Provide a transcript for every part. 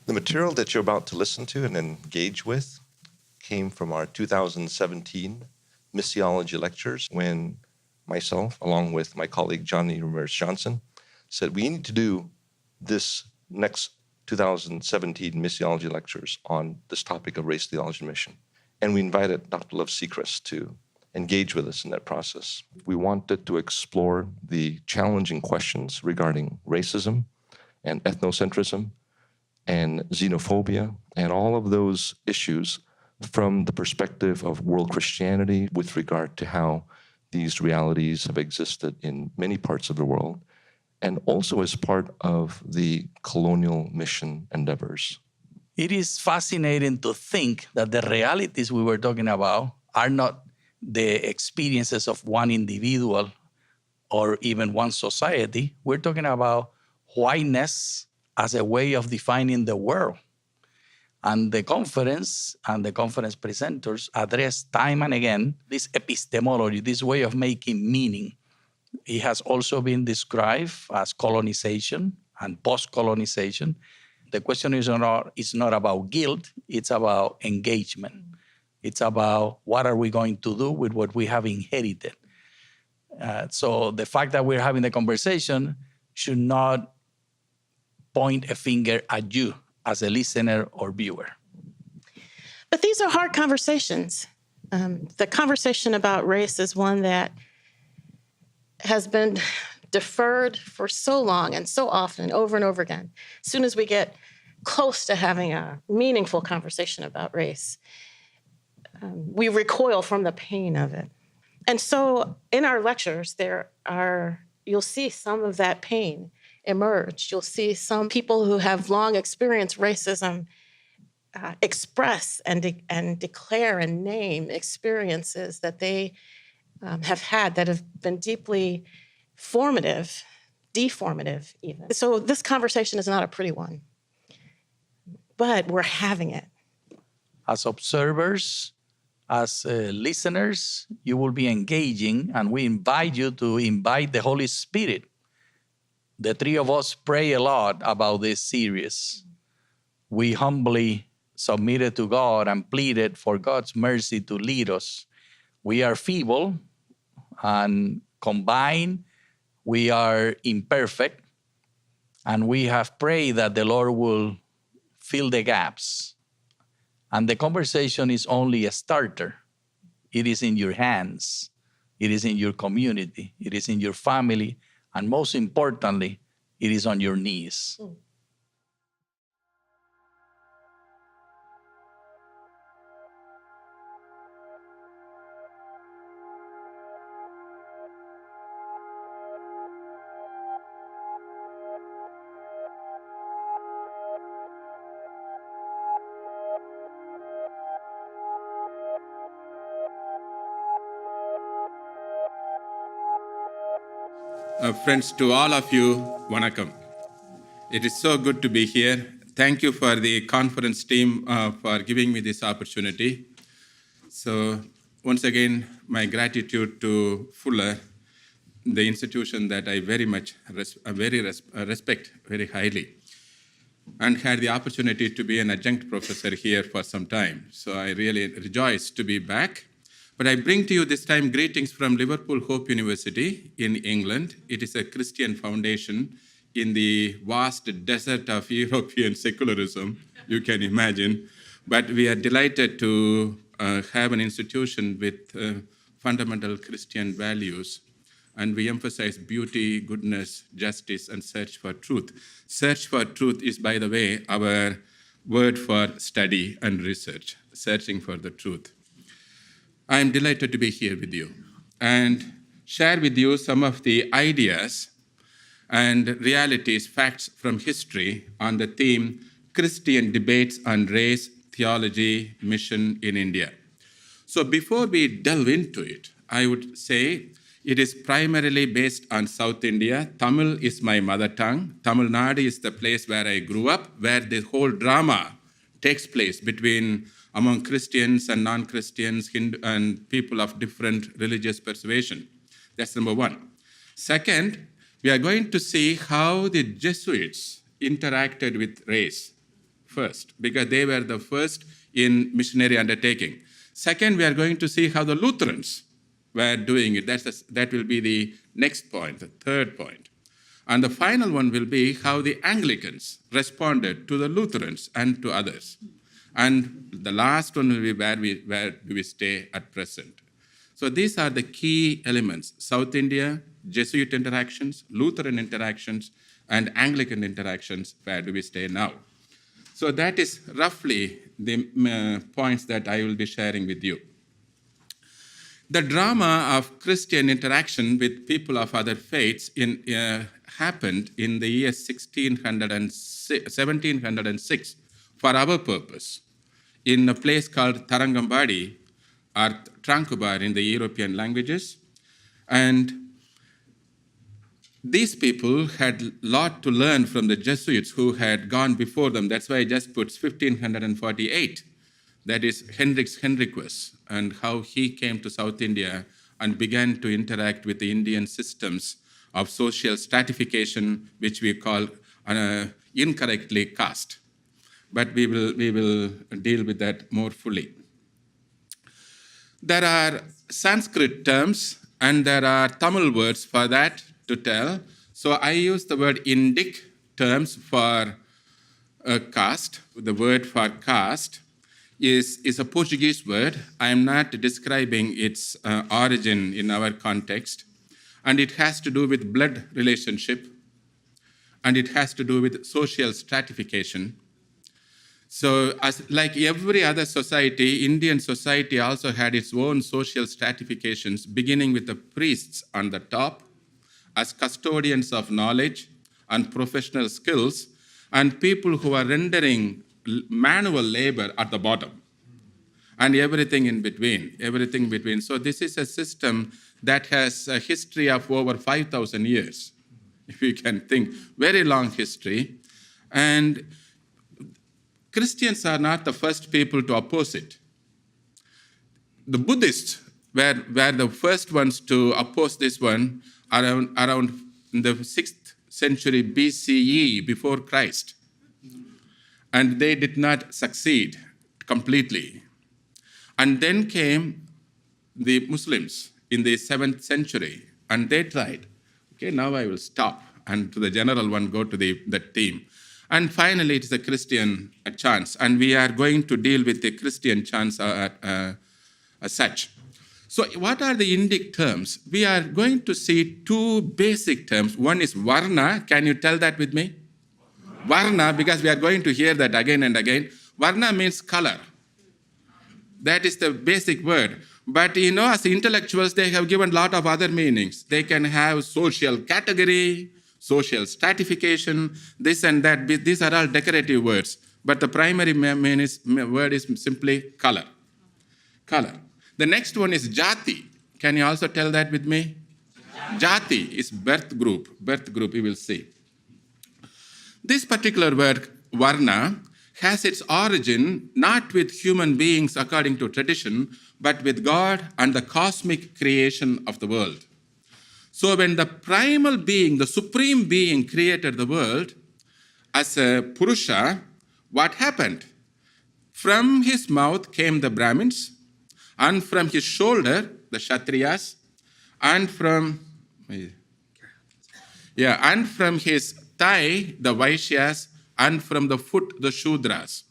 The material that you're about to listen to and engage with came from our 2017 Missiology Lectures, when myself, along with my colleague Johnny Ramirez-Johnson, said we need to do this next 2017 Missiology Lectures on this topic of race, theology, and mission. And we invited Dr. Love Sechrest to engage with us in that process. We wanted to explore the challenging questions regarding racism and ethnocentrism and xenophobia and all of those issues from the perspective of world Christianity with regard to how these realities have existed in many parts of the world, and also as part of the colonial mission endeavors. It is fascinating to think that the realities we were talking about are not the experiences of one individual or even one society. We're talking about whiteness as a way of defining the world. And the conference presenters address time and again this epistemology, this way of making meaning. It has also been described as colonization and post-colonization. The question is not about guilt, it's about engagement. It's about what are we going to do with what we have inherited. So the fact that we're having the conversation should not point a finger at you as a listener or viewer. But these are hard conversations. The conversation about race is one that has been deferred for so long and so often, over and over again. As soon as we get close to having a meaningful conversation about race, we recoil from the pain of it. And so in our lectures, you'll see some of that pain emerge. You'll see some people who have long experienced racism express and declare and name experiences that they have had that have been deeply formative, deformative even. So this conversation is not a pretty one, but we're having it. As observers, as listeners, you will be engaging, and we invite you to invite the Holy Spirit. The three of us pray a lot about this series. We humbly submitted to God and pleaded for God's mercy to lead us. We are feeble, and combined, we are imperfect, and we have prayed that the Lord will fill the gaps. And the conversation is only a starter. It is in your hands. It is in your community. It is in your family. And most importantly, it is on your knees. Friends, to all of you, vanakkam. It is so good to be here. Thank you for the conference team for giving me this opportunity. So once again, my gratitude to Fuller, the institution that I very much respect very highly, and had the opportunity to be an adjunct professor here for some time. So I really rejoice to be back. But I bring to you this time greetings from Liverpool Hope University in England. It is a Christian foundation in the vast desert of European secularism, you can imagine. But we are delighted to have an institution with fundamental Christian values. And we emphasize beauty, goodness, justice, and search for truth. Search for truth is, by the way, our word for study and research, searching for the truth. I am delighted to be here with you and share with you some of the ideas and realities, facts from history on the theme Christian Debates on Race, Theology, Mission in India. So before we delve into it, I would say it is primarily based on South India. Tamil is my mother tongue. Tamil Nadu is the place where I grew up, where the whole drama takes place among Christians and non-Christians, Hindu, and people of different religious persuasion. That's number one. Second, we are going to see how the Jesuits interacted with race first, because they were the first in missionary undertaking. Second, we are going to see how the Lutherans were doing it. That will be the next point, the third point. And the final one will be how the Anglicans responded to the Lutherans and to others. And the last one will be where do we stay at present. So these are the key elements: South India, Jesuit interactions, Lutheran interactions, and Anglican interactions. Where do we stay now? So that is roughly the points that I will be sharing with you. The drama of Christian interaction with people of other faiths happened in the year 1706 for our purpose in a place called Tarangambadi or Tranquebar in the European languages. And these people had a lot to learn from the Jesuits who had gone before them. That's why I just put 1548. That is Hendrix Henricus, and how he came to South India and began to interact with the Indian systems of social stratification, which we call incorrectly caste. But we will deal with that more fully. There are Sanskrit terms and there are Tamil words for that to tell. So I use the word Indic terms for caste. The word for caste is a Portuguese word. I am not describing its origin in our context. And it has to do with blood relationship. And it has to do with social stratification. So like every other society, Indian society also had its own social stratifications, beginning with the priests on the top as custodians of knowledge and professional skills, and people who are rendering manual labor at the bottom, and everything in between. So this is a system that has a history of over 5,000 years, if you can think, very long history. And Christians are not the first people to oppose it. The Buddhists were the first ones to oppose this one around the 6th century BCE, before Christ. And they did not succeed completely. And then came the Muslims in the 7th century, and they tried. Okay, now I will stop, and to the general one, go to the theme. And finally, it is a Christian chants, and we are going to deal with the Christian chants as such. So what are the Indic terms? We are going to see two basic terms. One is varna. Can you tell that with me? Varna, because we are going to hear that again and again. Varna means color. That is the basic word. But as intellectuals, they have given a lot of other meanings. They can have social category, social stratification, this and that. These are all decorative words. But the primary word is simply color. Color. The next one is jati. Can you also tell that with me? Jati is birth group. Birth group, you will see. This particular word, varna, has its origin not with human beings according to tradition, but with God and the cosmic creation of the world. So when the primal being, the supreme being, created the world as a Purusha, what happened? From his mouth came the Brahmins, and from his shoulder, the Kshatriyas, and from his thigh, the Vaishyas, and from the foot, the Shudras.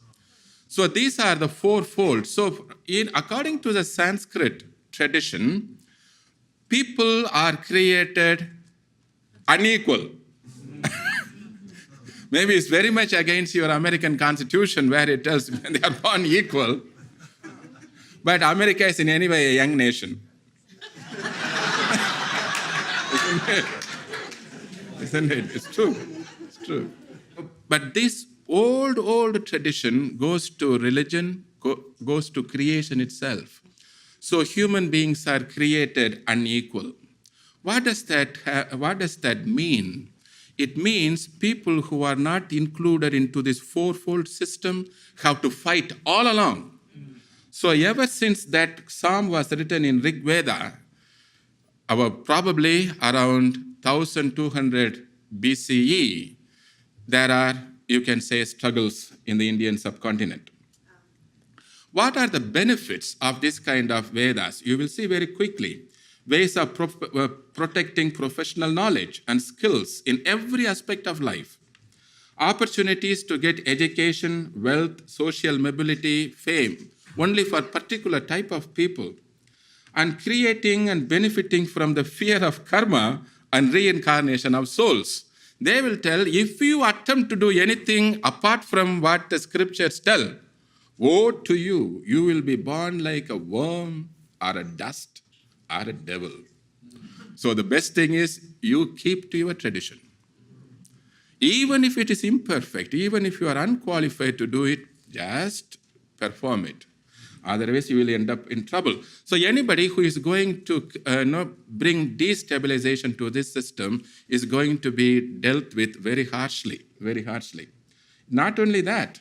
So these are the fourfold. So according to the Sanskrit tradition, people are created unequal. Maybe it's very much against your American Constitution, where it tells they are born equal. But America is in any way a young nation. Isn't it? It's true. It's true. But this old tradition goes to religion, goes to creation itself. So human beings are created unequal. What does that mean? It means people who are not included into this fourfold system have to fight all along. So ever since that psalm was written in Rig Veda, probably around 1200 BCE, there are you can say, struggles in the Indian subcontinent. What are the benefits of this kind of Vedas? You will see very quickly. Ways of protecting professional knowledge and skills in every aspect of life. Opportunities to get education, wealth, social mobility, fame, only for particular type of people. And creating and benefiting from the fear of karma and reincarnation of souls. They will tell, if you attempt to do anything apart from what the scriptures tell, woe to you, you will be born like a worm or a dust or a devil. So the best thing is you keep to your tradition. Even if it is imperfect, even if you are unqualified to do it, just perform it. Otherwise, you will end up in trouble. So anybody who is going to bring destabilization to this system is going to be dealt with very harshly, very harshly. Not only that,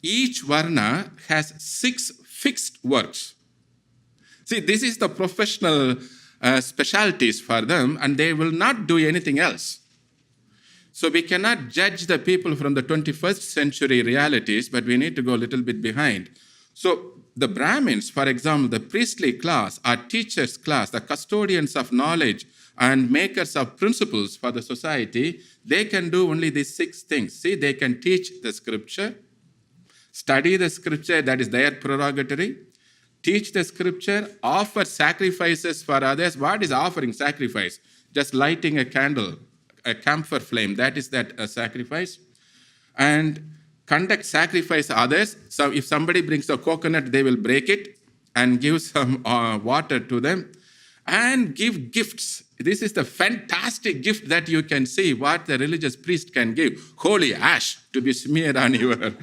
each varna has 6 fixed works. See, this is the professional specialties for them, and they will not do anything else. So we cannot judge the people from the 21st century realities, but we need to go a little bit behind. So the Brahmins, for example, the priestly class, our teachers' class, the custodians of knowledge and makers of principles for the society, they can do only these 6 things. See, they can teach the scripture, study the scripture, that is their prerogative, teach the scripture, offer sacrifices for others. What is offering sacrifice? Just lighting a candle, a camphor flame, that is that sacrifice. And conduct sacrifice others. So if somebody brings a coconut, they will break it and give some water to them. And give gifts. This is the fantastic gift that you can see what the religious priest can give. Holy ash to be smeared on your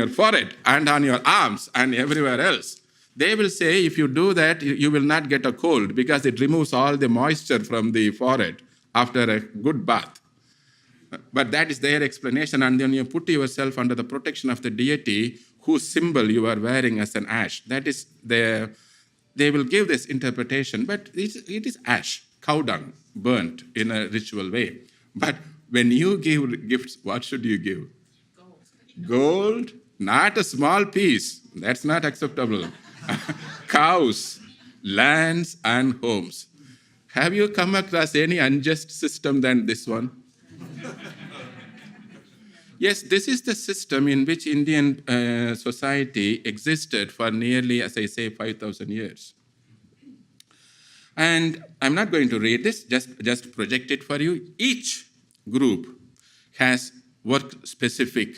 forehead and on your arms and everywhere else. They will say if you do that, you will not get a cold because it removes all the moisture from the forehead after a good bath. But that is their explanation. And then you put yourself under the protection of the deity whose symbol you are wearing as an ash. That is they will give this interpretation, but it is ash, cow dung, burnt in a ritual way. But when you give gifts, what should you give? Gold, not a small piece. That's not acceptable. Cows, lands, and homes. Have you come across any unjust system than this one? Yes, this is the system in which Indian society existed for nearly, as I say, 5,000 years. And I'm not going to read this, just project it for you. Each group has work-specific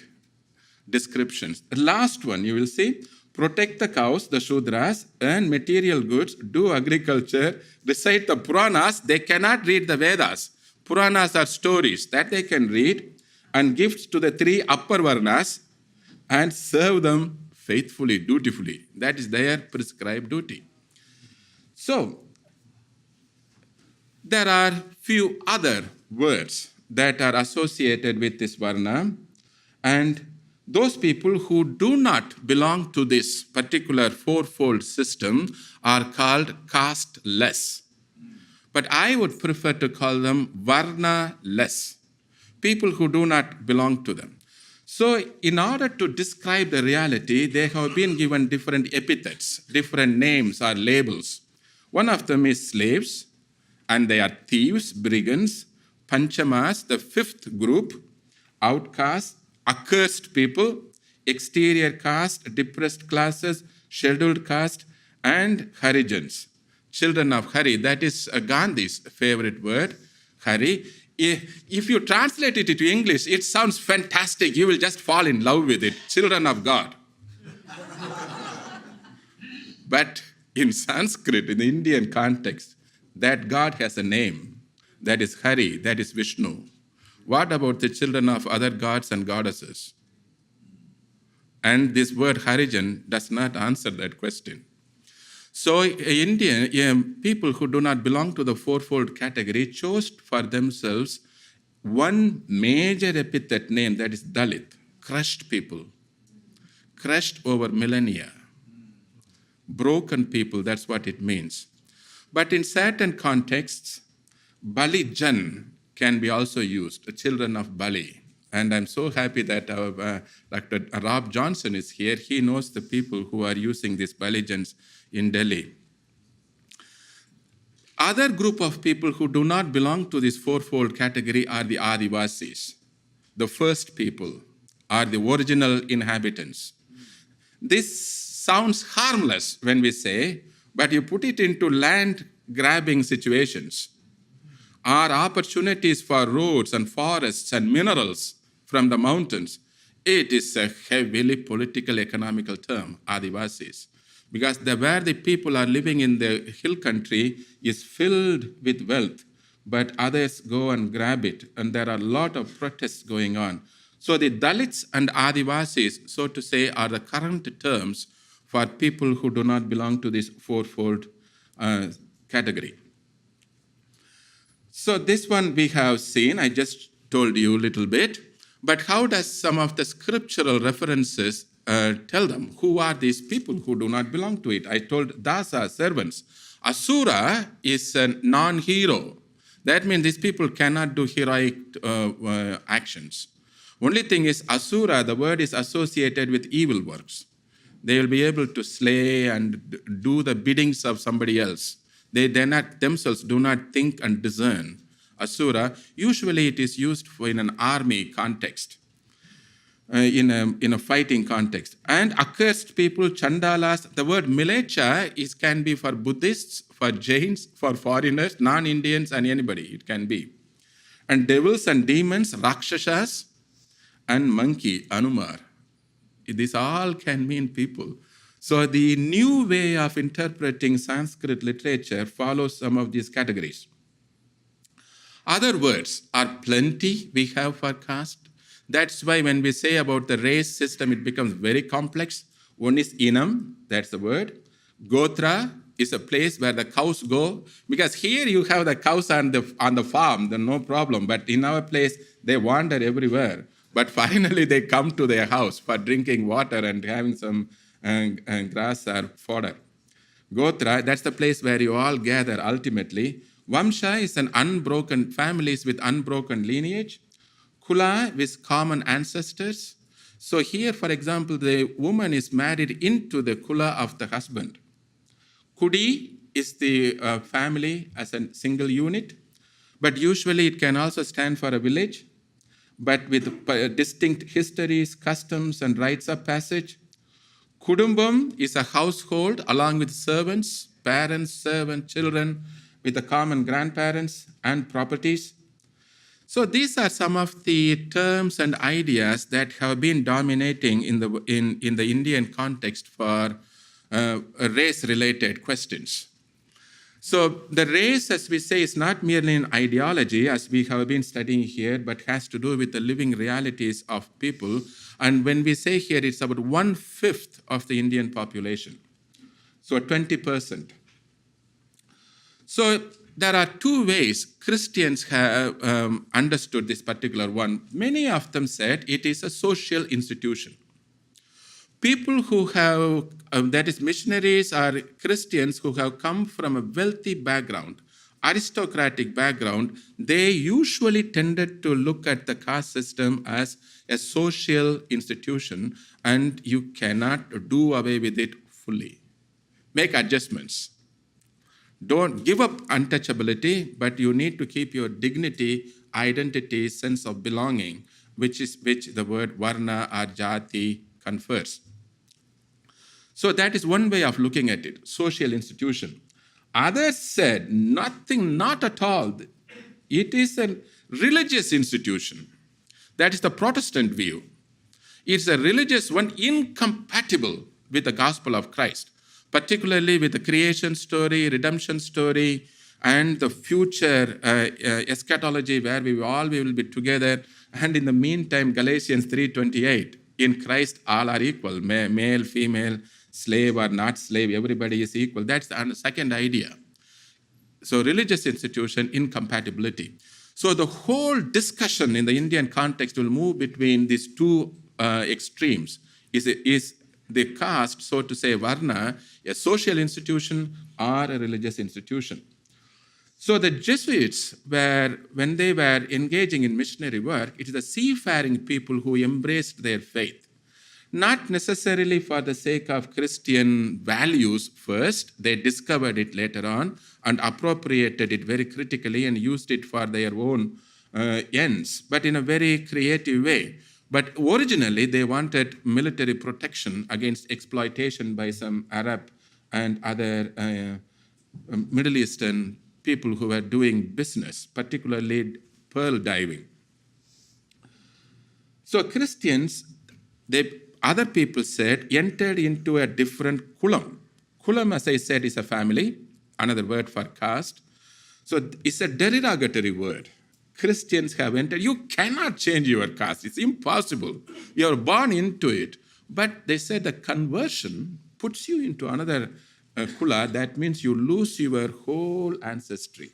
descriptions. The last one, you will see, protect the cows, the Shudras, earn material goods, do agriculture, recite the Puranas. They cannot read the Vedas. Puranas are stories that they can read, and gifts to the 3 upper varnas, and serve them faithfully, dutifully. That is their prescribed duty. So, there are few other words that are associated with this varna, and those people who do not belong to this particular fourfold system are called caste-less. But I would prefer to call them varna-less. People who do not belong to them. So in order to describe the reality, they have been given different epithets, different names or labels. One of them is slaves, and they are thieves, brigands, panchamas, the 5th group, outcasts, accursed people, exterior caste, depressed classes, scheduled caste, and Harijans, children of Hari. That is Gandhi's favorite word, Hari. If you translate it into English, it sounds fantastic. You will just fall in love with it. Children of God. But in Sanskrit, in the Indian context, that God has a name. That is Hari, that is Vishnu. What about the children of other gods and goddesses? And this word Harijan does not answer that question. So Indian people who do not belong to the fourfold category chose for themselves one major epithet name, that is Dalit, crushed people, crushed over millennia, broken people, that's what it means. But in certain contexts, Bali Jan can be also used, the children of Bali. And I'm so happy that our Dr. Rob Johnson is here. He knows the people who are using these religions in Delhi. Other group of people who do not belong to this fourfold category are the Adivasis. The first people are the original inhabitants. This sounds harmless when we say, but you put it into land grabbing situations, or opportunities for roads and forests and minerals from the mountains. It is a heavily political economical term, Adivasis, because where the people are living in the hill country is filled with wealth, but others go and grab it, and there are a lot of protests going on. So the Dalits and Adivasis, so to say, are the current terms for people who do not belong to this fourfold category. So this one we have seen, I just told you a little bit, but how does some of the scriptural references tell them? Who are these people who do not belong to it? I told Dasa, servants. Asura is a non-hero. That means these people cannot do heroic actions. Only thing is, Asura, the word is associated with evil works. They will be able to slay and do the biddings of somebody else. They themselves do not think and discern. Asura, usually it is used in an army context, in a fighting context. And accursed people, Chandalas, the word Milecha can be for Buddhists, for Jains, for foreigners, non-Indians, and anybody, it can be. And devils and demons, Rakshasas, and monkey, Anumar. These all can mean people. So the new way of interpreting Sanskrit literature follows some of these categories. Other words are plenty we have for caste. That's why when we say about the race system, it becomes very complex. One is Inam, that's the word. Gotra is a place where the cows go, because here you have the cows on the farm, then no problem. But in our place, they wander everywhere. But finally, they come to their house for drinking water and having some grass or fodder. Gotra, that's the place where you all gather ultimately. Vamsha is an unbroken families with unbroken lineage. Kula with common ancestors. So here, for example, the woman is married into the kula of the husband. Kudi is the family as a single unit, but usually it can also stand for a village, but with distinct histories, customs, and rites of passage. Kudumbam is a household along with servants, parents, servants, children, with the common grandparents and properties. So these are some of the terms and ideas that have been dominating in the Indian context for race-related questions. So the race, as we say, is not merely an ideology, as we have been studying here, but has to do with the living realities of people. And when we say here, it's about 1/5 of the Indian population, so 20%. So there are two ways Christians have understood this particular one. Many of them said it is a social institution. People who have, that is missionaries or Christians who have come from a wealthy background, aristocratic background, they usually tended to look at the caste system as a social institution, and you cannot do away with it fully. Make adjustments. Don't give up untouchability, but you need to keep your dignity, identity, sense of belonging, which the word varna or jati confers. So that is one way of looking at it, social institution. Others said nothing, not at all. It is a religious institution. That is the Protestant view. It's a religious one incompatible with the gospel of Christ, particularly with the creation story, redemption story, and the future eschatology where we will be together. And in the meantime, Galatians 3:28, in Christ all are equal, male, female, slave or not slave, everybody is equal. That's the second idea. So religious institution, incompatibility. So the whole discussion in the Indian context will move between these two extremes. Is the caste, so to say, varna, a social institution or a religious institution? So the Jesuits were, when they were engaging in missionary work, it is the seafaring people who embraced their faith. Not necessarily for the sake of Christian values first, they discovered it later on and appropriated it very critically and used it for their own ends, but in a very creative way. But originally, they wanted military protection against exploitation by some Arab and other Middle Eastern people who were doing business, particularly pearl diving. So Christians, other people said, entered into a different kulam. Kulam, as I said, is a family, another word for caste. So it's a derogatory word. Christians have entered. You cannot change your caste. It's impossible. You are born into it. But they said the conversion puts you into another kula. That means you lose your whole ancestry.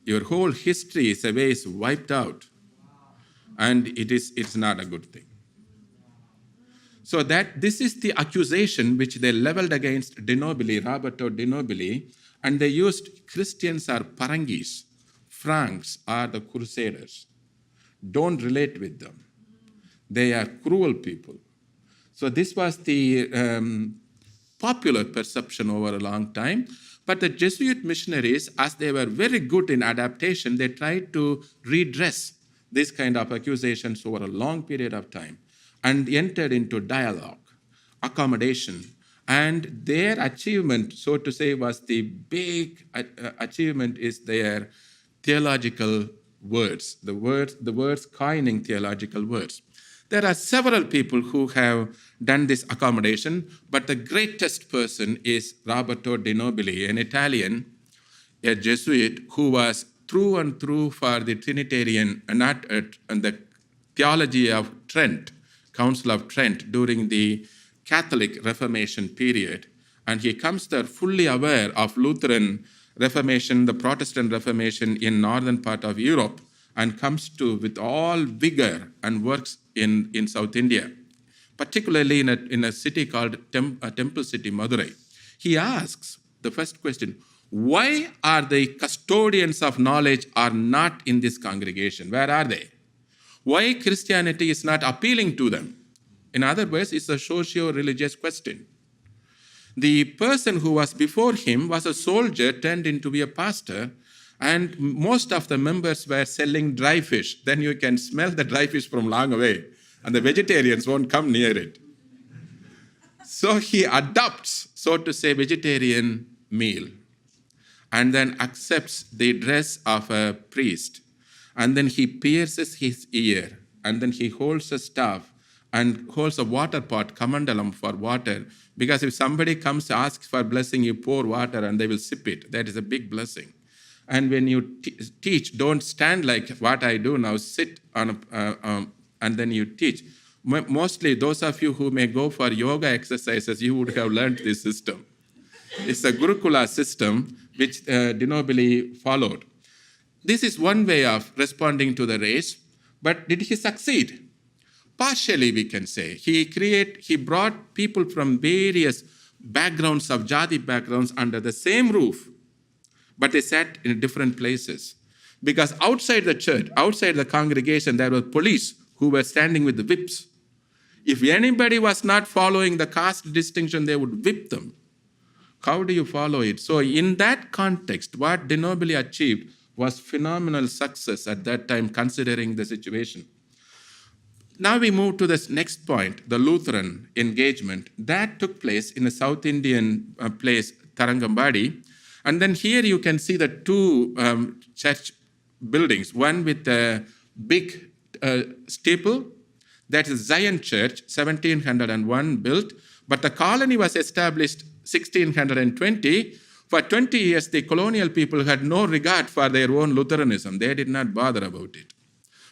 Your whole history is wiped out. And it's not a good thing. So that this is the accusation which they leveled against De Nobili, Roberto De Nobili, and they used Christians are Parangis, Franks are the Crusaders. Don't relate with them. They are cruel people. So this was the popular perception over a long time. But the Jesuit missionaries, as they were very good in adaptation, they tried to redress this kind of accusations over a long period of time and entered into dialogue, accommodation. And their achievement, so to say, was the big achievement is their theological words, the words coining theological words. There are several people who have done this accommodation, but the greatest person is Roberto De Nobili, an Italian, a Jesuit, who was through and through for the Trinitarian, the Theology of Trent, Council of Trent during the Catholic Reformation period. And he comes there fully aware of Lutheran Reformation, the Protestant Reformation in northern part of Europe, and comes to with all vigor and works in South India, particularly in a city called Temple City, Madurai. He asks the first question, why are the custodians of knowledge are not in this congregation? Where are they? Why Christianity is not appealing to them? In other words, it's a socio-religious question. The person who was before him was a soldier turned into be a pastor, and most of the members were selling dry fish. Then you can smell the dry fish from long away, and the vegetarians won't come near it. So he adopts, so to say, vegetarian meal, and then accepts the dress of a priest. And then he pierces his ear, and then he holds a staff and holds a water pot, kamandalam, for water. Because if somebody comes to ask for blessing, you pour water and they will sip it. That is a big blessing. And when you teach, don't stand like what I do now, sit on and then you teach. Mostly those of you who may go for yoga exercises, you would have learned this system. It's a Gurukula system which De Nobili followed. This is one way of responding to the race, but did he succeed? Partially, we can say. He brought people from various backgrounds of Jadi backgrounds under the same roof, but they sat in different places. Because outside the church, outside the congregation, there were police who were standing with the whips. If anybody was not following the caste distinction, they would whip them. How do you follow it? So in that context, what De Nobili achieved was phenomenal success at that time, considering the situation. Now we move to this next point, the Lutheran engagement. That took place in a South Indian place, Tarangambadi. And then here you can see the two church buildings, one with a big steeple, that is Zion Church, 1701 built, but the colony was established 1620. For 20 years, the colonial people had no regard for their own Lutheranism. They did not bother about it.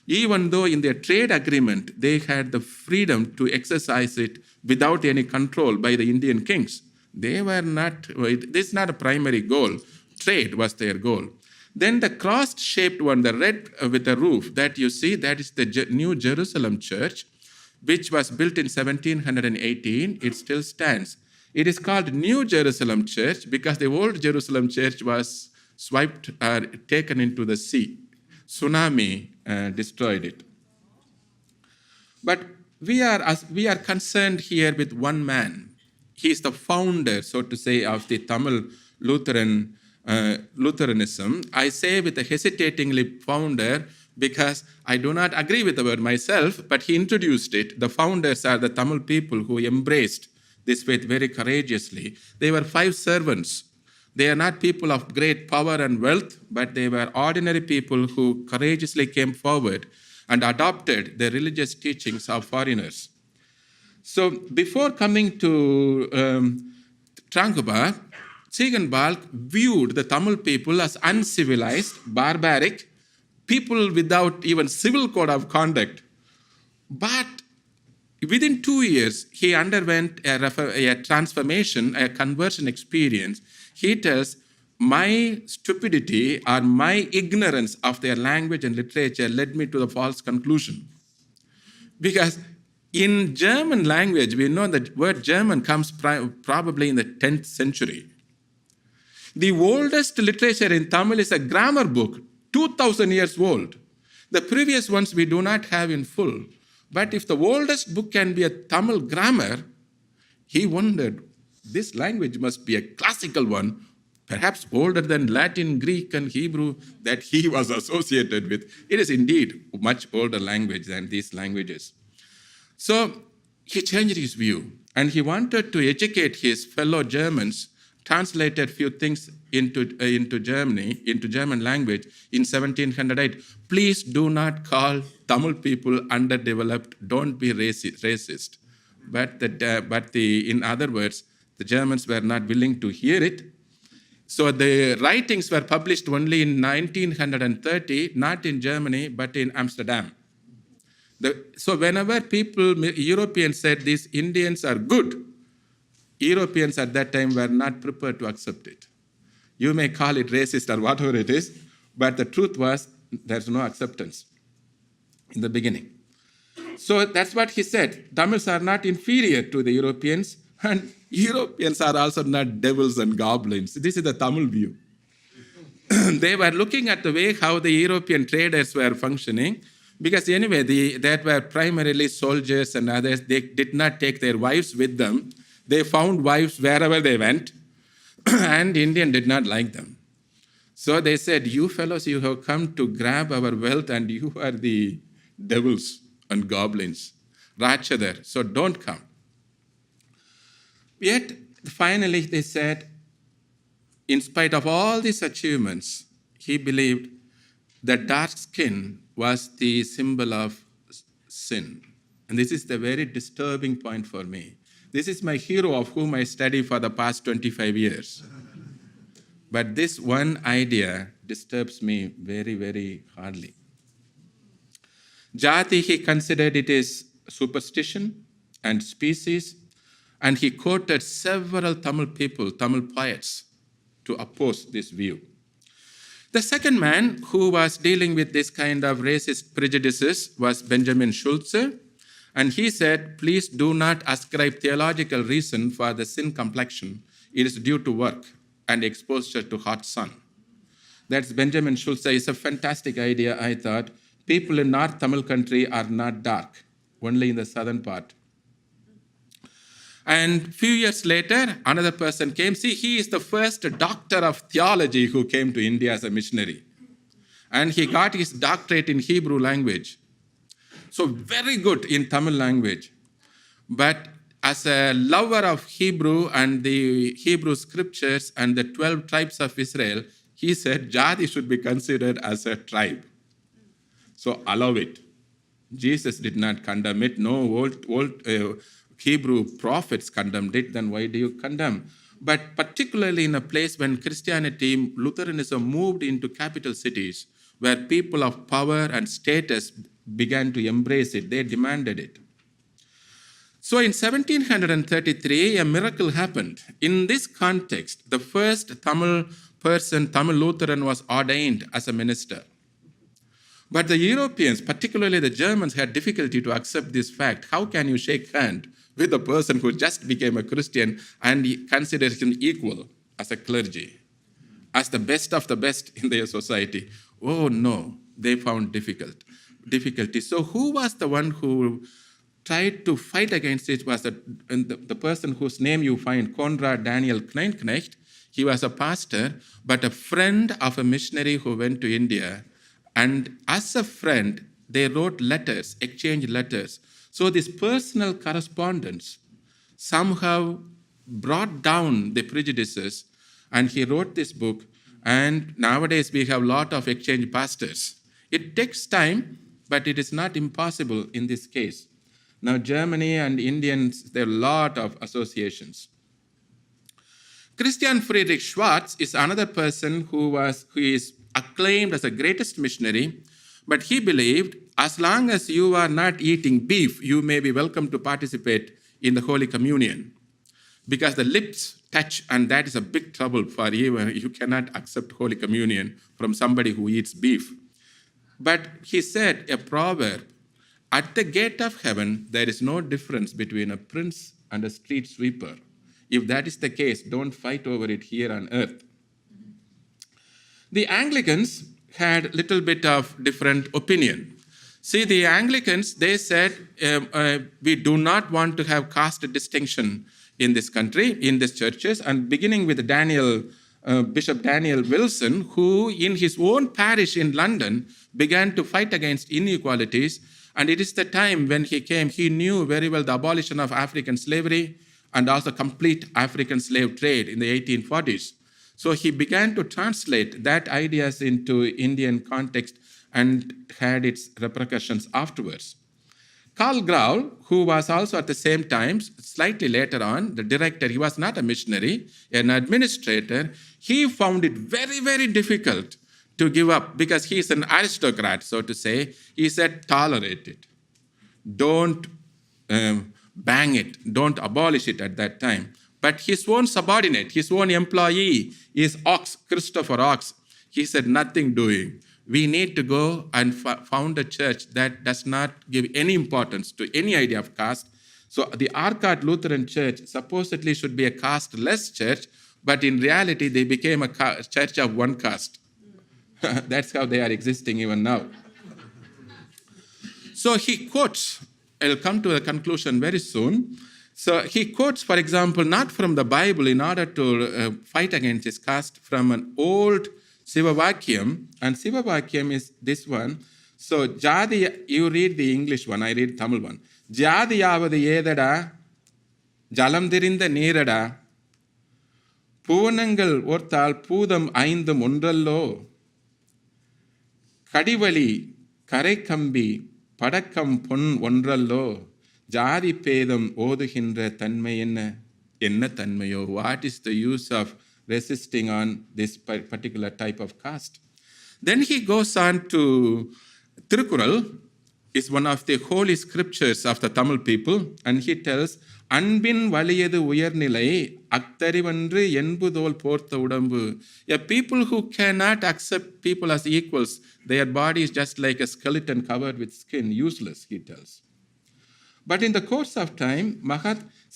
Even though in their trade agreement, they had the freedom to exercise it without any control by the Indian kings. They were not, this is not a primary goal. Trade was their goal. Then the cross-shaped one, the red with the roof that you see, that is the New Jerusalem Church, which was built in 1718. It still stands. It is called New Jerusalem Church because the old Jerusalem Church was taken into the sea. Tsunami destroyed it. But we are concerned here with one man. He is the founder, so to say, of the Tamil Lutheranism. I say with a hesitatingly founder because I do not agree with the word myself, but he introduced it. The founders are the Tamil people who embraced this faith very courageously. They were 5 servants. They are not people of great power and wealth, but they were ordinary people who courageously came forward and adopted the religious teachings of foreigners. So before coming to Tranguba, Ziegenbalg viewed the Tamil people as uncivilized, barbaric, people without even civil code of conduct. But within 2 years, he underwent a transformation, a conversion experience. He tells, my stupidity or my ignorance of their language and literature led me to the false conclusion. Because in German language, we know that word German comes probably in the 10th century. The oldest literature in Tamil is a grammar book, 2,000 years old. The previous ones we do not have in full. But if the oldest book can be a Tamil grammar, he wondered, this language must be a classical one, perhaps older than Latin, Greek, and Hebrew that he was associated with. It is indeed a much older language than these languages. So he changed his view, and he wanted to educate his fellow Germans, translated few things into German language in 1708. Please do not call Tamil people underdeveloped. Don't be racist. But in other words, the Germans were not willing to hear it. So the writings were published only in 1930, not in Germany, but in Amsterdam. So whenever Europeans said these Indians are good, Europeans at that time were not prepared to accept it. You may call it racist or whatever it is, but the truth was there's no acceptance in the beginning. So that's what he said. Tamils are not inferior to the Europeans, and Europeans are also not devils and goblins. This is the Tamil view. They were looking at the way how the European traders were functioning, because anyway, that were primarily soldiers and others. They did not take their wives with them. They found wives wherever they went, and Indian did not like them. So they said, you fellows, you have come to grab our wealth, and you are the devils and goblins, Rachadar, so don't come. Yet, finally, they said, in spite of all these achievements, he believed that dark skin was the symbol of sin. And this is the very disturbing point for me. This is my hero of whom I study for the past 25 years. But this one idea disturbs me very, very hardly. Jati, he considered it as superstition and species, and he quoted several Tamil people, Tamil poets, to oppose this view. The second man who was dealing with this kind of racist prejudices was Benjamin Schulze, and he said, please do not ascribe theological reason for the sin complexion. It is due to work and exposure to hot sun. That's Benjamin Schulze. It's a fantastic idea, I thought. People in North Tamil country are not dark, only in the southern part. And a few years later, another person came. See, he is the first doctor of theology who came to India as a missionary. And he got his doctorate in Hebrew language. So very good in Tamil language. But as a lover of Hebrew and the Hebrew scriptures and the 12 tribes of Israel, he said Jadi should be considered as a tribe. So allow it. Jesus did not condemn it. No old Hebrew prophets condemned it. Then why do you condemn? But particularly in a place when Christianity, Lutheranism moved into capital cities, where people of power and status began to embrace it. They demanded it. So in 1733, a miracle happened. In this context, the first Tamil Lutheran was ordained as a minister. But the Europeans, particularly the Germans, had difficulty to accept this fact. How can you shake hand with a person who just became a Christian and considers him equal as a clergy? as the best of the best in their society. Oh no, they found difficulty. So who was the one who tried to fight against it? Was the person whose name you find, Konrad Daniel Kleinknecht. He was a pastor, but a friend of a missionary who went to India. And as a friend, they wrote letters, exchanged letters. So this personal correspondence somehow brought down the prejudices, and he wrote this book. And nowadays we have a lot of exchange pastors. It takes time, but it is not impossible in this case. Now Germany and Indians, there are a lot of associations. Christian Friedrich Schwarz is another person who is acclaimed as the greatest missionary, but he believed as long as you are not eating beef, you may be welcome to participate in the Holy Communion, because the lips touch, and that is a big trouble for you. You cannot accept Holy Communion from somebody who eats beef. But he said a proverb, at the gate of heaven, there is no difference between a prince and a street sweeper. If that is the case, don't fight over it here on earth. The Anglicans had a little bit of different opinion. See, the Anglicans, they said, we do not want to have caste distinction in this country, in these churches, and beginning with Bishop Daniel Wilson, who in his own parish in London began to fight against inequalities. And it is the time when he came, he knew very well the abolition of African slavery and also complete African slave trade in the 1840s. So he began to translate that ideas into Indian context and had its repercussions afterwards. Karl Graul, who was also at the same time, slightly later on, the director, he was not a missionary, an administrator, he found it very, very difficult to give up because he is an aristocrat, so to say. He said, tolerate it. Don't bang it. Don't abolish it at that time. But his own subordinate, his own employee is Christopher Ox. He said, nothing doing. We need to go and found a church that does not give any importance to any idea of caste. So the Arcot Lutheran Church supposedly should be a caste-less church, but in reality, they became a church of one caste. That's how they are existing even now. So he quotes, I'll come to a conclusion very soon. So he quotes, for example, not from the Bible in order to fight against this caste, from an old Sivavakyam, and Sivavakyam is this one. So Jadi, you read the English one, I read Tamil one. Jadiyavadu yedada, jalam thirinda neerada, பூவனங்கள் ஓர்த்தால் பூதம் ஐந்தும் ஒன்றல்லோ கடிவழி கரைக்கம்பி படக்கம் பொன் ஒன்றல்லோ ஜாதி பேதம் ஓதுகின்ற தன்மை என்ன தன்மையோ? What is the use of resisting on this particular type of caste? Then he goes on to Tirukural, is one of the holy scriptures of the Tamil people, and he tells, அன்பின் வலியது உயர்நிலை அக்தறிவன்று என்புதோல் போர்த்த உடம்பு. A people who cannot accept people as equals, their body is just like a skeleton covered with skin, useless, he tells. But in the course of time,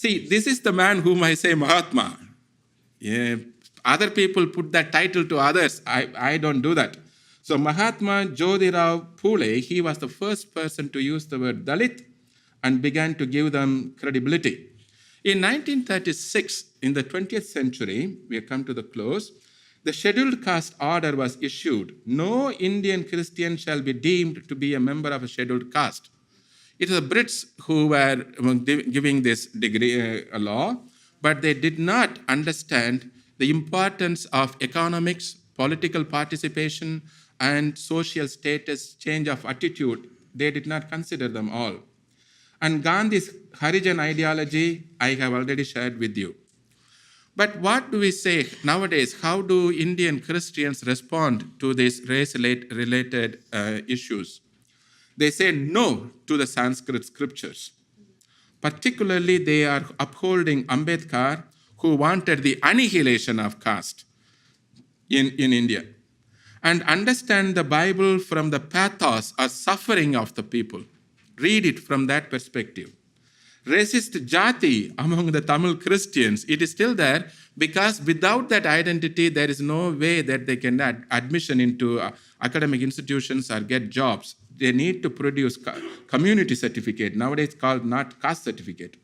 see, this is the man whom I say Mahatma. Yeah, other people put that title to others. I don't do that. So Mahatma Jyotirao Phule, he was the first person to use the word Dalit and began to give them credibility. In 1936, in the 20th century, we have come to the close, the scheduled caste order was issued. No Indian Christian shall be deemed to be a member of a scheduled caste. It was the Brits who were giving this degree law, but they did not understand the importance of economics, political participation, and social status, change of attitude. They did not consider them all. And Gandhi's Harijan ideology, I have already shared with you. But what do we say nowadays? How do Indian Christians respond to these race-related issues? They say no to the Sanskrit scriptures. Particularly, they are upholding Ambedkar, who wanted the annihilation of caste in India. And understand the Bible from the pathos or suffering of the people. Read it from that perspective. racist jati among the Tamil Christians. It is still there because without that identity, there is no way that they can get admission into academic institutions or get jobs. They need to produce community certificate, nowadays called not caste certificate.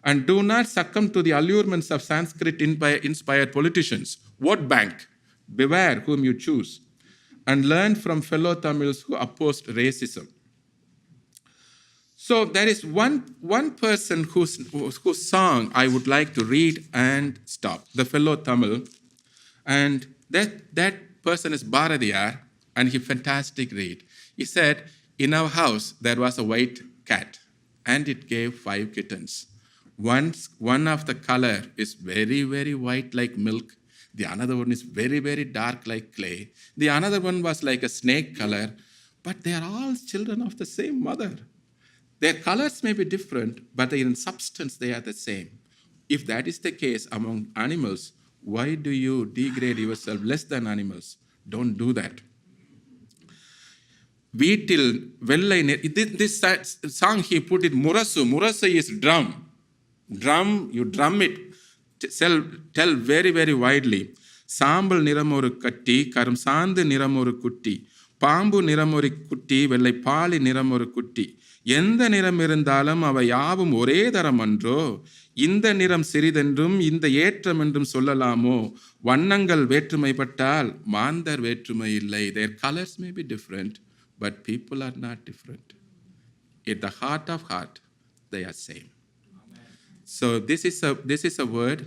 And do not succumb to the allurements of Sanskrit-inspired politicians. Vote bank, beware whom you choose. And learn from fellow Tamils who opposed racism. So there is one person whose song I would like to read and stop, the fellow Tamil. And that person is Bharadiyar, and he fantastic read. He said, in our house, there was a white cat, and it gave 5 kittens. One of the color is very, very white like milk. The another one is very, very dark like clay. The another one was like a snake color, but they are all children of the same mother. Their colors may be different, but in substance they are the same. If that is the case among animals, why do you degrade yourself less than animals? Don't do that. This song he put it Murasu. Murasu is drum. Drum, you drum it. Tell very, very widely. Sambal niramoru katti, karam sand niramoru kutti, pambu niramoru kutti, vellai pali niramoru kutti. எந்த நிறம் இருந்தாலும் அவை யாவும் ஒரே தரம் அன்றோ, இந்த நிறம் சிறிதென்றும் இந்த ஏற்றம் என்றும் சொல்லலாமோ, வண்ணங்கள் வேற்றுமைப்பட்டால் மாந்தர் வேற்றுமை இல்லை. Their colors may be different, but people are not different. At the heart of heart, they are same. So this is a word,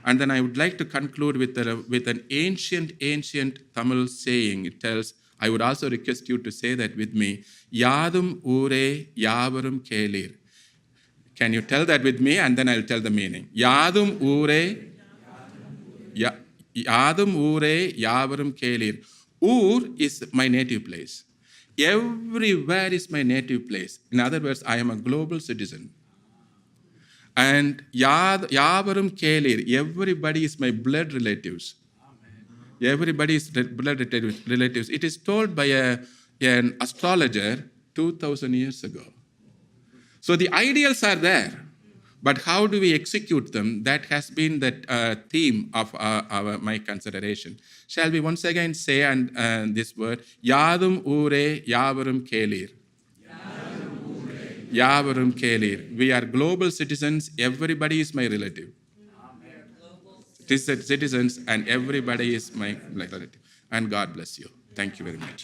and then I would like to conclude with an ancient Tamil saying. It tells, I would also request you to say that with me. Yadum ure yavarum kelir. Can you tell that with me? And then I'll tell the meaning. Yadum ure yavarum kelir. Ur is my native place. Everywhere is my native place. In other words, I am a global citizen. And yavarum kelir. Everybody is my blood relatives. Everybody is blood relatives. It is told by an astrologer 2,000 years ago. So the ideals are there, but how do we execute them? That has been the theme of my consideration. Shall we once again say this word? Yadum ure yavarum kelir. Yavarum kelir. We are global citizens. Everybody is my relative. Citizens, and everybody is my relative. And God bless you. Thank you very much.